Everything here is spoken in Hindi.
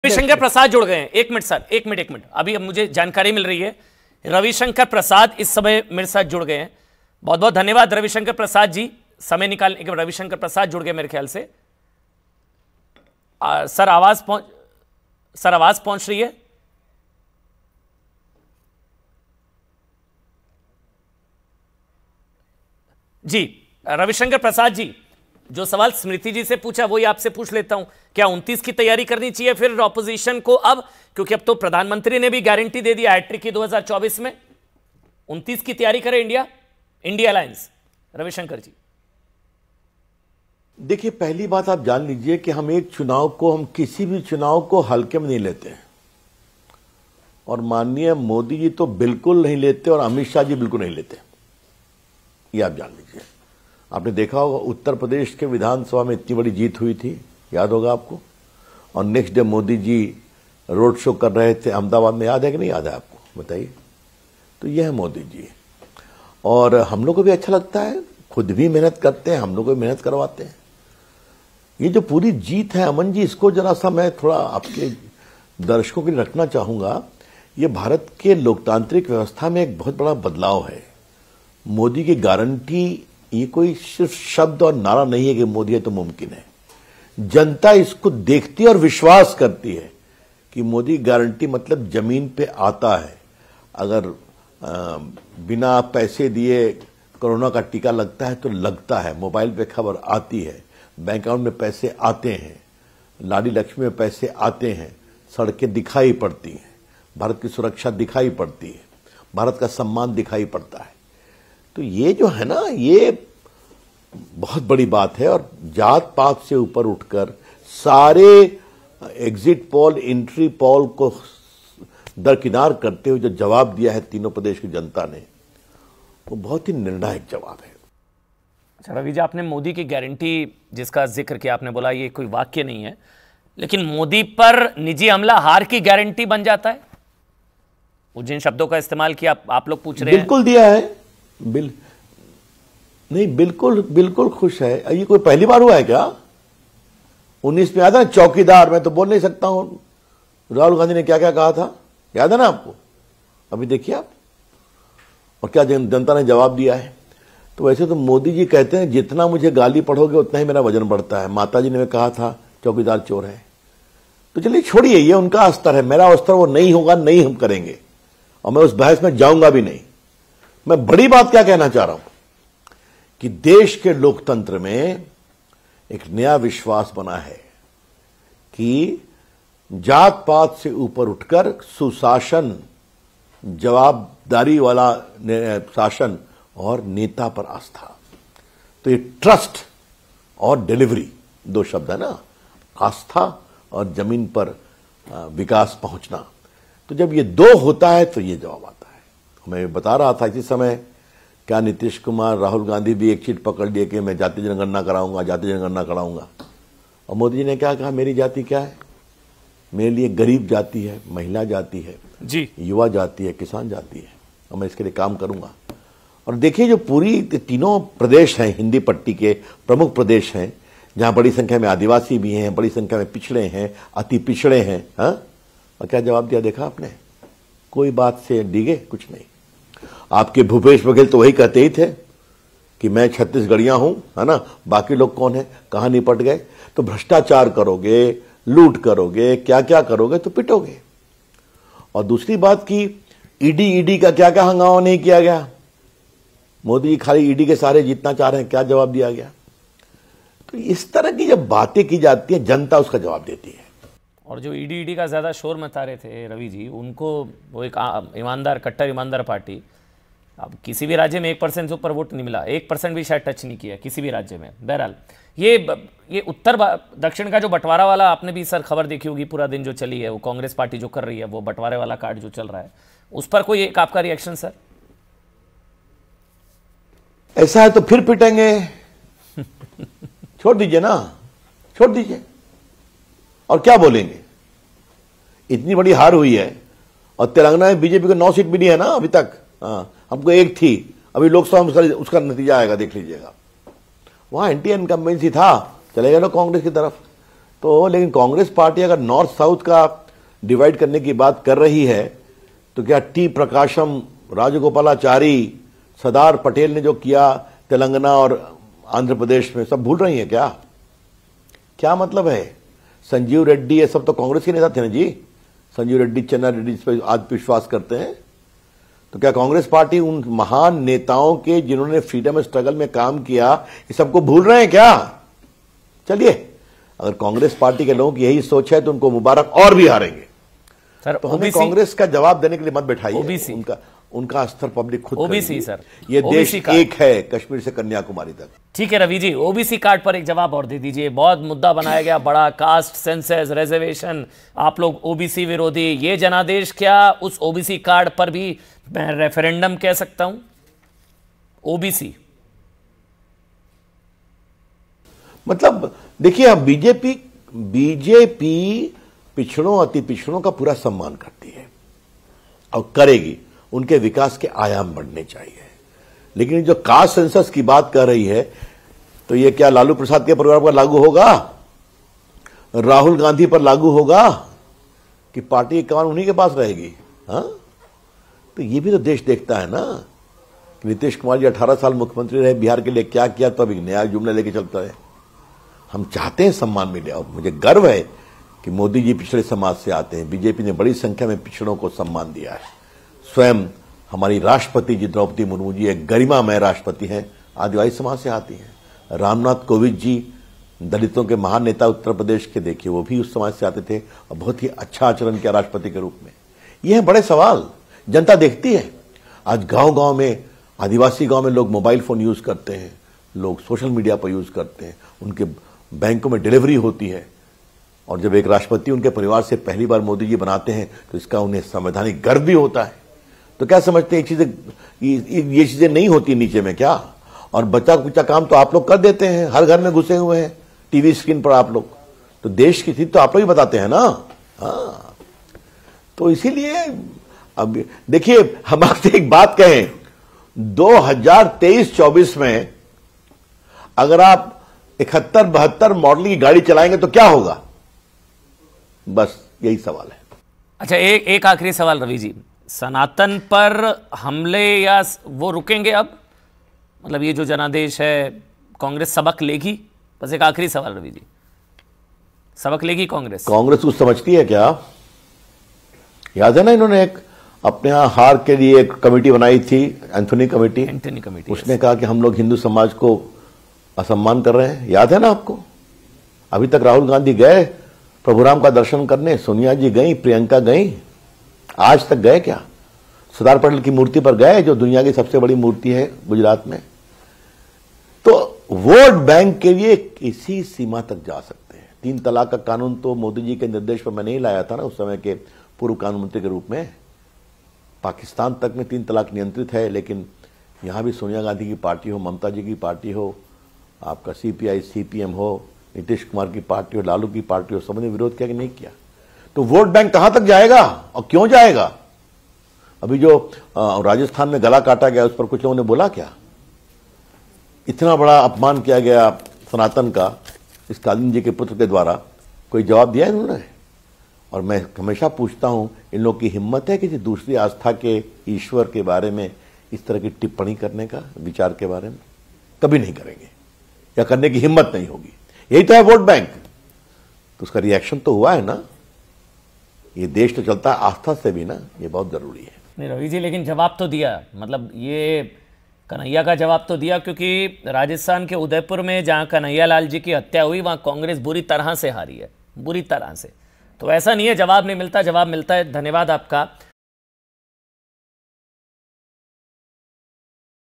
रविशंकर प्रसाद जुड़ गए हैं। एक मिनट सर, एक मिनट अभी अब मुझे जानकारी मिल रही है। रविशंकर प्रसाद इस समय मेरे साथ जुड़ गए हैं। बहुत बहुत धन्यवाद रविशंकर प्रसाद जी, समय निकालने के। रविशंकर प्रसाद जुड़ गए मेरे ख्याल से। सर आवाज पहुंच रही है? जी रविशंकर प्रसाद जी, जो सवाल स्मृति जी से पूछा वही आपसे पूछ लेता हूं। क्या 29 की तैयारी करनी चाहिए फिर ऑपोजिशन को अब, क्योंकि अब तो प्रधानमंत्री ने भी गारंटी दे दिया हैट्रिक की 2024 में? 29 की तैयारी करे इंडिया अलायंस? रविशंकर जी देखिए, पहली बात आप जान लीजिए कि हम किसी भी चुनाव को हल्के में नहीं लेते हैं, और माननीय मोदी जी तो बिल्कुल नहीं लेते और अमित शाह जी बिल्कुल नहीं लेते, ये आप जान लीजिए। आपने देखा होगा उत्तर प्रदेश के विधानसभा में इतनी बड़ी जीत हुई थी, याद होगा आपको, और next day Modi ji road show कर रहे थे अहमदाबाद में, याद है कि नहीं याद है आपको? बताइए। तो यह है मोदी जी, और हम लोग को भी अच्छा लगता है, खुद भी मेहनत करते हैं, हम लोग को भी मेहनत करवाते हैं। ये जो पूरी जीत है अमन जी, इसको जरा सा मैं थोड़ा आपके दर्शकों के लिए रखना चाहूंगा। ये भारत के लोकतांत्रिक व्यवस्था में एक बहुत बड़ा बदलाव है। मोदी की गारंटी ये कोई सिर्फ शब्द और नारा नहीं है कि मोदी है तो मुमकिन है। जनता इसको देखती है और विश्वास करती है कि मोदी गारंटी मतलब जमीन पे आता है। अगर बिना पैसे दिए कोरोना का टीका लगता है तो लगता है, मोबाइल पे खबर आती है, बैंक अकाउंट में पैसे आते हैं, लाडी लक्ष्मी में पैसे आते हैं, सड़कें दिखाई पड़ती हैं, भारत की सुरक्षा दिखाई पड़ती है, भारत का सम्मान दिखाई पड़ता है। तो ये जो है ना, ये बहुत बड़ी बात है। और जात पात से ऊपर उठकर सारे एग्जिट पोल, एंट्री पोल को दरकिनार करते हुए जो जवाब दिया है तीनों प्रदेश की जनता ने, वो बहुत ही निर्णायक जवाब है। अच्छा रवि जी, आपने मोदी की गारंटी जिसका जिक्र किया, आपने बोला ये कोई वाक्य नहीं है, लेकिन मोदी पर निजी हमला हार की गारंटी बन जाता है? वो जिन शब्दों का इस्तेमाल किया आप लोग पूछ रहे हैं। बिल्कुल दिया है, नहीं बिल्कुल खुश है। ये कोई पहली बार हुआ है क्या? 19 में याद है चौकीदार, मैं तो बोल नहीं सकता हूं राहुल गांधी ने क्या क्या कहा था, याद है ना आपको? अभी देखिए आप, और क्या जनता ने जवाब दिया है। तो वैसे तो मोदी जी कहते हैं जितना मुझे गाली पढ़ोगे उतना ही मेरा वजन बढ़ता है। माता जी ने कहा था चौकीदार चोर है। तो चलिए छोड़िए, ये उनका अस्तर है, मेरा अस्तर वो नहीं होगा, नहीं हम करेंगे, और मैं उस बहस में जाऊंगा भी नहीं। मैं बड़ी बात क्या कहना चाह रहा हूं कि देश के लोकतंत्र में एक नया विश्वास बना है कि जात पात से ऊपर उठकर सुशासन, जवाबदारी वाला शासन और नेता पर आस्था। तो ये ट्रस्ट और डिलीवरी, दो शब्द है ना, आस्था और जमीन पर विकास पहुंचना। तो जब ये दो होता है तो ये जवाब आता है। मैं बता रहा था इसी समय, क्या नीतीश कुमार, राहुल गांधी भी एक चीट पकड़ लिए कि मैं जाति जनगणना कराऊंगा, जाति जनगणना कराऊंगा, और मोदी जी ने क्या कहा, मेरी जाति क्या है? मेरे लिए गरीब जाति है, महिला जाति है जी, युवा जाति है, किसान जाति है, और मैं इसके लिए काम करूंगा। और देखिए जो पूरी तीनों प्रदेश हैं, हिंदी पट्टी के प्रमुख प्रदेश हैं, जहां बड़ी संख्या में आदिवासी भी हैं, बड़ी संख्या में पिछड़े हैं, अति पिछड़े हैं, हाँ? और क्या जवाब दिया देखा आपने? कोई बात से डिगे कुछ नहीं। आपके भूपेश बघेल तो वही कहते ही थे कि मैं छत्तीसगढ़िया हूं, है ना, बाकी लोग कौन है, कहां निपट गए। तो भ्रष्टाचार करोगे, लूट करोगे, क्या क्या करोगे तो पिटोगे। और दूसरी बात की ईडी का क्या क्या हंगामा नहीं किया गया। मोदी जी खाली ईडी के सारे जीतना चाह रहे हैं, क्या जवाब दिया गया? तो इस तरह की जब बातें की जाती है, जनता उसका जवाब देती है। और जो ईडी का ज्यादा शोर मचा रहे थे रवि जी, उनको वो एक ईमानदार, कट्टर ईमानदार पार्टी, अब किसी भी राज्य में 1% से ऊपर वोट नहीं मिला, 1% भी शायद टच नहीं किया किसी भी राज्य में। बहरहाल ये उत्तर दक्षिण का जो बंटवारा वाला, आपने भी सर खबर देखी होगी, पूरा दिन जो चली है, वो कांग्रेस पार्टी जो कर रही है, वो बंटवारे वाला कार्ड जो चल रहा है, उस पर कोई एक आपका रिएक्शन सर? ऐसा है तो फिर पिटेंगे। छोड़ दीजिए ना, छोड़ दीजिए, और क्या बोलेंगे? इतनी बड़ी हार हुई है, और तेलंगाना में बीजेपी को 9 सीट मिली है ना अभी तक। हाँ, हमको 1 थी, अभी लोकसभा में उसका नतीजा आएगा, देख लीजिएगा। वहां एंटी इनकम्बेंसी था, चले गए लोग कांग्रेस की तरफ। तो लेकिन कांग्रेस पार्टी अगर नॉर्थ साउथ का डिवाइड करने की बात कर रही है तो क्या टी प्रकाशम, राजगोपालाचारी, सरदार पटेल ने जो किया तेलंगाना और आंध्र प्रदेश में, सब भूल रही हैं क्या? क्या मतलब है? संजीव रेड्डी, ये सब तो कांग्रेस के नेता थे ना जी। संजीव रेड्डी, चन्ना रेड्डी इस पर आज विश्वास करते हैं। तो क्या कांग्रेस पार्टी उन महान नेताओं के जिन्होंने फ्रीडम स्ट्रगल में काम किया, ये सबको भूल रहे हैं क्या? चलिए, अगर कांग्रेस पार्टी के लोगों की यही सोच है तो उनको मुबारक, और भी हारेंगे। सर, तो हमें कांग्रेस का जवाब देने के लिए मत बैठाइए। ओबीसी उनका स्तर पब्लिक खुद ओबीसी करेगी। सर, ये देश एक है, कश्मीर से कन्याकुमारी तक। ठीक है रवि जी, ओबीसी कार्ड पर एक जवाब और दे दीजिए। बहुत मुद्दा बनाया गया बड़ा, कास्ट सेंसस, रिजर्वेशन, आप लोग ओबीसी विरोधी, ये जनादेश क्या उस ओबीसी कार्ड पर भी मैं रेफरेंडम कह सकता हूं? ओबीसी मतलब देखिए, अब बीजेपी पिछड़ों, अति पिछड़ों का पूरा सम्मान करती है और करेगी। उनके विकास के आयाम बढ़ने चाहिए। लेकिन जो कास्ट सेंसस की बात कर रही है, तो ये क्या लालू प्रसाद के परिवार पर लागू होगा, राहुल गांधी पर लागू होगा, कि पार्टी की कमान उन्हीं के पास रहेगी? हाँ, तो ये भी तो देश देखता है ना। नीतीश कुमार जी 18 साल मुख्यमंत्री रहे, बिहार के लिए क्या किया, तो अभी नया जुमला लेके चलता है। हम चाहते हैं सम्मान मिले, और मुझे गर्व है कि मोदी जी पिछड़े समाज से आते हैं। बीजेपी ने बड़ी संख्या में पिछड़ों को सम्मान दिया है। स्वयं हमारी राष्ट्रपति जी द्रौपदी मुर्मू जी एक गरिमामय राष्ट्रपति हैं, आदिवासी समाज से आती हैं। रामनाथ कोविंद जी दलितों के महान नेता उत्तर प्रदेश के, देखिए वो भी उस समाज से आते थे और बहुत ही अच्छा आचरण किया राष्ट्रपति के रूप में। ये है बड़े सवाल, जनता देखती है। आज गांव गांव में, आदिवासी गांव में लोग मोबाइल फोन यूज करते हैं, लोग सोशल मीडिया पर यूज करते हैं, उनके बैंकों में डिलीवरी होती है। और जब एक राष्ट्रपति उनके परिवार से पहली बार मोदी जी बनाते हैं तो इसका उन्हें संवैधानिक गर्व भी होता है। तो क्या समझते हैं ये चीजें नहीं होती नीचे में क्या? और बच्चा कुचा काम तो आप लोग कर देते हैं, हर घर में घुसे हुए हैं टीवी स्क्रीन पर आप लोग। तो देश की स्थिति तो आप लोग ही बताते हैं ना। हाँ, तो इसीलिए अब देखिए, हम आपसे एक बात कहें, 2023-24 में अगर आप 71-72 मॉडल की गाड़ी चलाएंगे तो क्या होगा? बस यही सवाल है। अच्छा, एक आखिरी सवाल रवि जी, सनातन पर हमले या वो रुकेंगे अब? मतलब ये जो जनादेश है, कांग्रेस सबक लेगी? बस एक आखिरी सवाल रवि जी, सबक लेगी कांग्रेस? कांग्रेस कुछ समझती है क्या? याद है ना, इन्होंने एक अपने यहां हार के लिए एक कमेटी बनाई थी, एंथोनी कमेटी। उसने कहा कि हम लोग हिंदू समाज को असम्मान कर रहे हैं। याद है ना आपको? अभी तक राहुल गांधी गए प्रभुराम का दर्शन करने, सोनिया जी गई, प्रियंका गई, आज तक गए क्या? सरदार पटेल की मूर्ति पर गए, जो दुनिया की सबसे बड़ी मूर्ति है गुजरात में। तो वोट बैंक के लिए किसी सीमा तक जा सकते हैं। 3 तलाक का कानून तो मोदी जी के निर्देश पर मैं नहीं लाया था ना, उस समय के पूर्व कानून मंत्री के रूप में। पाकिस्तान तक में 3 तलाक नियंत्रित है, लेकिन यहां भी सोनिया गांधी की पार्टी हो, ममता जी की पार्टी हो, आपका सीपीआई सीपीएम हो, नीतीश कुमार की पार्टी हो, लालू की पार्टी हो, सबने विरोध किया कि नहीं किया? तो वोट बैंक कहां तक जाएगा और क्यों जाएगा? अभी जो राजस्थान में गला काटा गया, उस पर कुछ लोगों ने बोला क्या? इतना बड़ा अपमान किया गया सनातन का स्टालिन जी के पुत्र के द्वारा, कोई जवाब दिया इन्होंने? और मैं हमेशा पूछता हूं, इन लोग की हिम्मत है किसी दूसरी आस्था के ईश्वर के बारे में इस तरह की टिप्पणी करने का, विचार के बारे में? कभी नहीं करेंगे, या करने की हिम्मत नहीं होगी। यही तो है वोट बैंक। तो उसका रिएक्शन तो हुआ है ना। ये देश तो चलता है आस्था से भी ना, ये बहुत जरूरी है। नहीं रवि जी, लेकिन जवाब तो दिया, मतलब ये कन्हैया का जवाब तो दिया, क्योंकि राजस्थान के उदयपुर में जहां कन्हैया लाल जी की हत्या हुई, वहां कांग्रेस बुरी तरह से हारी है, बुरी तरह से। तो ऐसा नहीं है जवाब नहीं मिलता, जवाब मिलता है। धन्यवाद आपका।